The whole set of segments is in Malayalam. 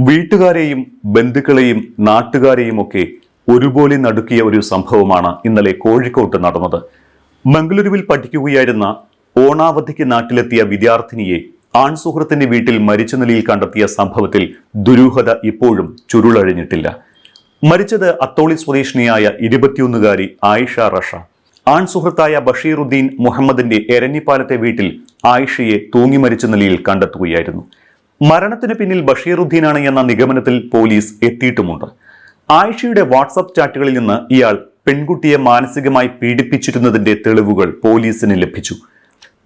വീട്ടുകാരെയും ബന്ധുക്കളെയും നാട്ടുകാരെയും ഒക്കെ ഒരുപോലെ നടുക്കിയ ഒരു സംഭവമാണ് ഇന്നലെ കോഴിക്കോട്ട് നടന്നത്. മംഗളൂരുവിൽ പഠിക്കുകയായിരുന്ന ഓണാവധിക്ക് നാട്ടിലെത്തിയ വിദ്യാർത്ഥിനിയെ ആൺസുഹൃത്തിന്റെ വീട്ടിൽ മരിച്ച നിലയിൽ കണ്ടെത്തിയ സംഭവത്തിൽ ദുരൂഹത ഇപ്പോഴും ചുരുളഴിഞ്ഞിട്ടില്ല. മരിച്ചത് അത്തോളി സ്വദേശിനിയായ 21-കാരി ആയിഷ റഷ. ആൺസുഹൃത്തായ ബഷീറുദ്ദീൻ മുഹമ്മദിന്റെ എരഞ്ഞിപ്പാലത്തെ വീട്ടിൽ ആയിഷയെ തൂങ്ങി മരിച്ച നിലയിൽ കണ്ടെത്തുകയായിരുന്നു. മരണത്തിന് പിന്നിൽ ബഷീറുദ്ദീനാണ് എന്ന നിഗമനത്തിൽ പോലീസ് എത്തിയിട്ടുമുണ്ട്. ആയിഷയുടെ വാട്സപ്പ് ചാറ്റുകളിൽ നിന്ന് ഇയാൾ പെൺകുട്ടിയെ മാനസികമായി പീഡിപ്പിച്ചിരുന്നതിന്റെ തെളിവുകൾ പോലീസിന് ലഭിച്ചു.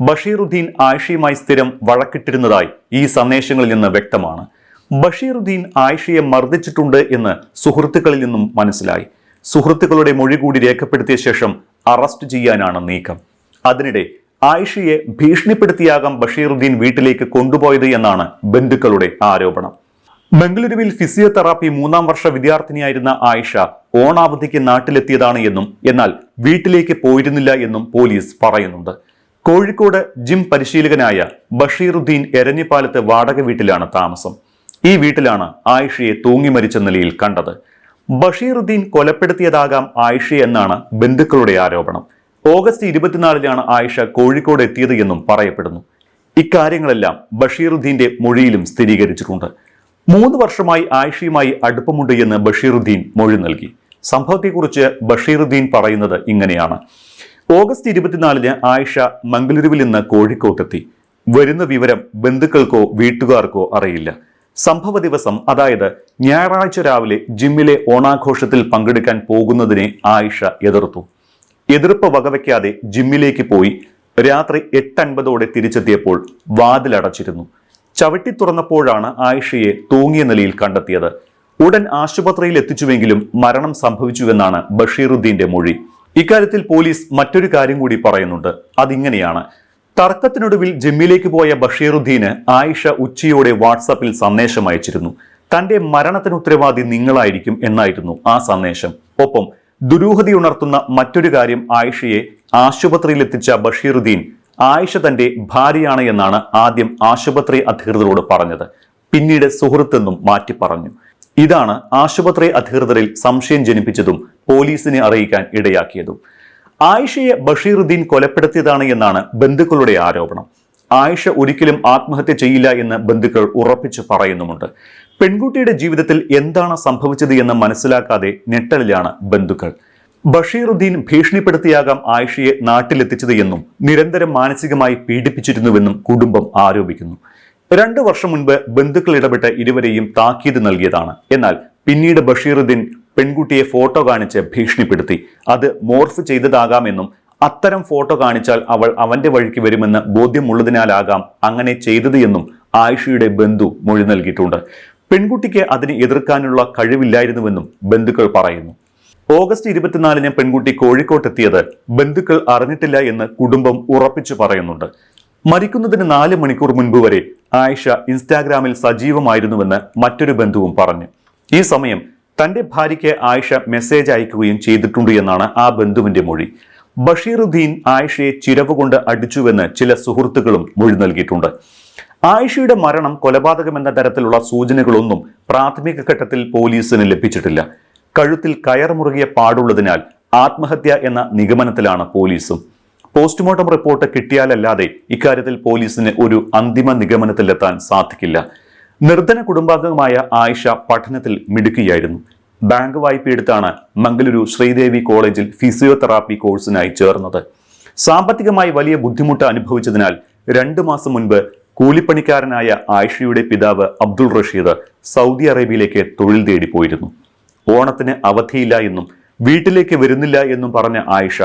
ബഷീറുദ്ദീൻ ആയിഷയുമായി സ്ഥിരം വഴക്കിട്ടിരുന്നതായി ഈ സന്ദേശങ്ങളിൽ നിന്ന് വ്യക്തമാണ്. ബഷീറുദ്ദീൻ ആയിഷയെ മർദ്ദിച്ചിട്ടുണ്ട് എന്ന് സുഹൃത്തുക്കളിൽ നിന്നും മനസ്സിലായി. സുഹൃത്തുക്കളുടെ മൊഴി കൂടി രേഖപ്പെടുത്തിയ ശേഷം അറസ്റ്റ് ചെയ്യാനാണ് നീക്കം. അതിനിടെ ആയിഷയെ ഭീഷണിപ്പെടുത്തിയാകാം ബഷീറുദ്ദീൻ വീട്ടിലേക്ക് കൊണ്ടുപോയത് എന്നാണ് ബന്ധുക്കളുടെ ആരോപണം. ബംഗളൂരുവിൽ ഫിസിയോതെറാപ്പി 3-ാം വർഷ വിദ്യാർത്ഥിനിയായിരുന്ന ആയിഷ ഓണാവധിക്ക് നാട്ടിലെത്തിയതാണ് എന്നും എന്നാൽ വീട്ടിലേക്ക് പോയിരുന്നില്ല എന്നും പോലീസ് പറയുന്നുണ്ട്. കോഴിക്കോട് ജിം പരിശീലകനായ ബഷീറുദ്ദീൻ എരഞ്ഞിപ്പാലത്ത് വാടക വീട്ടിലാണ് താമസം. ഈ വീട്ടിലാണ് ആയിഷയെ തൂങ്ങി മരിച്ച നിലയിൽ കണ്ടത്. ബഷീറുദ്ദീൻ കൊലപ്പെടുത്തിയതാകാം ആയിഷയെ എന്നാണ് ബന്ധുക്കളുടെ ആരോപണം. ഓഗസ്റ്റ് 24-നാണ് ആയിഷ കോഴിക്കോട് എത്തിയത് എന്നും പറയപ്പെടുന്നു. ഇക്കാര്യങ്ങളെല്ലാം ബഷീറുദ്ദീന്റെ മൊഴിയിലും സ്ഥിരീകരിച്ചിട്ടുണ്ട്. 3 വർഷമായി ആയിഷയുമായി അടുപ്പമുണ്ട് എന്ന് ബഷീറുദ്ദീൻ മൊഴി നൽകി. സംഭവത്തെക്കുറിച്ച് ബഷീറുദ്ദീൻ പറയുന്നത് ഇങ്ങനെയാണ്: ഓഗസ്റ്റ് 24-ന് ആയിഷ മംഗളൂരുവിൽ നിന്ന് കോഴിക്കോട്ടെത്തി. വരുന്ന വിവരം ബന്ധുക്കൾക്കോ വീട്ടുകാർക്കോ അറിയില്ല. സംഭവ ദിവസം, അതായത് ഞായറാഴ്ച രാവിലെ ജിമ്മിലെ ഓണാഘോഷത്തിൽ പങ്കെടുക്കാൻ പോകുന്നതിനെ ആയിഷ എതിർത്തു. എതിർപ്പ് വകവയ്ക്കാതെ ജിമ്മിലേക്ക് പോയി. രാത്രി 8:50 തിരിച്ചെത്തിയപ്പോൾ വാതിലടച്ചിരുന്നു. ചവിട്ടി തുറന്നപ്പോഴാണ് ആയിഷയെ തൂങ്ങിയ നിലയിൽ കണ്ടെത്തിയത്. ഉടൻ ആശുപത്രിയിൽ എത്തിച്ചുവെങ്കിലും മരണം സംഭവിച്ചുവെന്നാണ് ബഷീറുദ്ദീന്റെ മൊഴി. ഇക്കാര്യത്തിൽ പോലീസ് മറ്റൊരു കാര്യം കൂടി പറയുന്നുണ്ട്. അതിങ്ങനെയാണ്: തർക്കത്തിനൊടുവിൽ ജിമ്മിലേക്ക് പോയ ബഷീറുദ്ദീന് ആയിഷ ഉച്ചയോടെ വാട്സാപ്പിൽ സന്ദേശം അയച്ചിരുന്നു. തന്റെ മരണത്തിന് ഉത്തരവാദി നിങ്ങളായിരിക്കും എന്നായിരുന്നു ആ സന്ദേശം. ഒപ്പം ദുരൂഹതയുണർത്തുന്ന മറ്റൊരു കാര്യം, ആയിഷയെ ആശുപത്രിയിൽ എത്തിച്ച ബഷീറുദ്ദീൻ ആയിഷ തന്റെ ഭാര്യയാണ് എന്നാണ് ആദ്യം ആശുപത്രി അധികൃതരോട് പറഞ്ഞത്. പിന്നീട് സുഹൃത്തെന്നും മാറ്റി പറഞ്ഞു. ഇതാണ് ആശുപത്രി അധികൃതരിൽ സംശയം ജനിപ്പിച്ചതും പോലീസിനെ അറിയിക്കാൻ ഇടയാക്കിയതും. ആയിഷയെ ബഷീറുദ്ദീൻ കൊലപ്പെടുത്തിയതാണ് എന്നാണ് ബന്ധുക്കളുടെ ആരോപണം. ആയിഷ ഒരിക്കലും ആത്മഹത്യ ചെയ്യില്ല എന്ന് ബന്ധുക്കൾ ഉറപ്പിച്ചു പറയുന്നുമുണ്ട്. പെൺകുട്ടിയുടെ ജീവിതത്തിൽ എന്താണ് സംഭവിച്ചത് എന്ന് മനസ്സിലാക്കാതെ ഞെട്ടലിലാണ് ബന്ധുക്കൾ. ബഷീറുദ്ദീൻ ഭീഷണിപ്പെടുത്തിയാകാം ആയിഷയെ നാട്ടിലെത്തിച്ചത് എന്നും നിരന്തരം മാനസികമായി പീഡിപ്പിച്ചിരുന്നുവെന്നും കുടുംബം ആരോപിക്കുന്നു. 2 വർഷം മുൻപ് ബന്ധുക്കൾ ഇടപെട്ട് ഇരുവരെയും താക്കീത് നൽകിയതാണ്. എന്നാൽ പിന്നീട് ബഷീറുദ്ദീൻ പെൺകുട്ടിയെ ഫോട്ടോ കാണിച്ച് ഭീഷണിപ്പെടുത്തി. അത് മോർഫ് ചെയ്തതാകാമെന്നും അത്തരം ഫോട്ടോ കാണിച്ചാൽ അവൾ അവന്റെ വഴിക്ക് വരുമെന്ന് ബോധ്യമുള്ളതിനാലാകാം അങ്ങനെ ചെയ്തത് എന്നും ആയിഷയുടെ ബന്ധു മൊഴി നൽകിയിട്ടുണ്ട്. പെൺകുട്ടിക്ക് അതിനെ എതിർക്കാനുള്ള കഴിവില്ലായിരുന്നുവെന്നും ബന്ധുക്കൾ പറയുന്നു. ഓഗസ്റ്റ് 24-ന് പെൺകുട്ടി കോഴിക്കോട്ടെത്തിയത് ബന്ധുക്കൾ അറിഞ്ഞിട്ടില്ല എന്ന് കുടുംബം ഉറപ്പിച്ചു പറയുന്നുണ്ട്. മരിക്കുന്നതിന് 4 മണിക്കൂർ മുൻപ് വരെ ആയിഷ ഇൻസ്റ്റാഗ്രാമിൽ സജീവമായിരുന്നുവെന്ന് മറ്റൊരു ബന്ധുവും പറഞ്ഞു. ഈ സമയം തന്റെ ഭാര്യയ്ക്ക് ആയിഷ മെസ്സേജ് അയക്കുകയും ചെയ്തിട്ടുണ്ട് എന്നാണ് ആ ബന്ധുവിന്റെ മൊഴി. ബഷീറുദ്ദീൻ ആയിഷയെ ചിരവുകൊണ്ട് അടിച്ചുവെന്ന് ചില സുഹൃത്തുക്കളും മൊഴി നൽകിയിട്ടുണ്ട്. ആയിഷയുടെ മരണം കൊലപാതകമെന്ന തരത്തിലുള്ള സൂചനകളൊന്നും പ്രാഥമിക ഘട്ടത്തിൽ പോലീസിന് ലഭിച്ചിട്ടില്ല. കഴുത്തിൽ കയർ മുറുകിയ പാടുള്ളതിനാൽ ആത്മഹത്യ എന്ന നിഗമനത്തിലാണ് പോലീസും. പോസ്റ്റ്മോർട്ടം റിപ്പോർട്ട് കിട്ടിയാലല്ലാതെ ഇക്കാര്യത്തിൽ പോലീസിന് ഒരു അന്തിമ നിഗമനത്തിലെത്താൻ സാധിക്കില്ല. നിർധന കുടുംബാംഗമായ ആയിഷ പഠനത്തിൽ മിടുക്കിയായിരുന്നു. ബാങ്ക് വായ്പയെടുത്താണ് മംഗളൂരു ശ്രീദേവി കോളേജിൽ ഫിസിയോതെറാപ്പി കോഴ്സിനായി ചേർന്നത്. സാമ്പത്തികമായി വലിയ ബുദ്ധിമുട്ട് അനുഭവിച്ചതിനാൽ 2 മാസം മുൻപ് കൂലിപ്പണിക്കാരനായ ആയിഷയുടെ പിതാവ് അബ്ദുൾ റഷീദ് സൗദി അറേബ്യയിലേക്ക് തൊഴിൽ തേടി പോയിരുന്നു. ഓണത്തിന് അവധിയില്ല എന്നും വീട്ടിലേക്ക് വരുന്നില്ല എന്നും പറഞ്ഞ ആയിഷ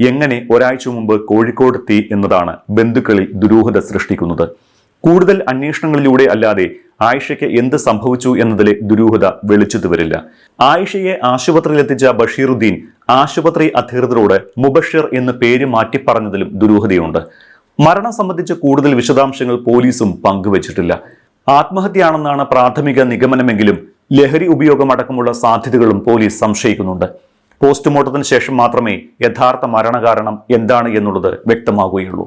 എങ്ങനെ ഒരാഴ്ച മുമ്പ് കോഴിക്കോടെത്തി എന്നതാണ് ബന്ധുക്കളിൽ ദുരൂഹത സൃഷ്ടിക്കുന്നത്. കൂടുതൽ അന്വേഷണങ്ങളിലൂടെ അല്ലാതെ ആയിഷയ്ക്ക് എന്ത് സംഭവിച്ചു എന്നതിലെ ദുരൂഹത വെളിച്ചത്തു വരില്ല. ആയിഷയെ ആശുപത്രിയിലെത്തിച്ച ബഷീറുദ്ദീൻ ആശുപത്രി അധികൃതരോട് മുബഷിർ എന്ന് പേര് മാറ്റി പറഞ്ഞതിലും ദുരൂഹതയുണ്ട്. മരണം സംബന്ധിച്ച് കൂടുതൽ വിശദാംശങ്ങൾ പോലീസും പങ്കുവച്ചിട്ടില്ല. ആത്മഹത്യയാണെന്നാണ് പ്രാഥമിക നിഗമനമെങ്കിലും ലഹരി ഉപയോഗമടക്കമുള്ള സാധ്യതകളും പോലീസ് സംശയിക്കുന്നുണ്ട്. പോസ്റ്റ്മോർട്ടത്തിന് ശേഷം മാത്രമേ യഥാർത്ഥ മരണകാരണം എന്താണ് എന്നുള്ളത് വ്യക്തമാകുകയുള്ളൂ.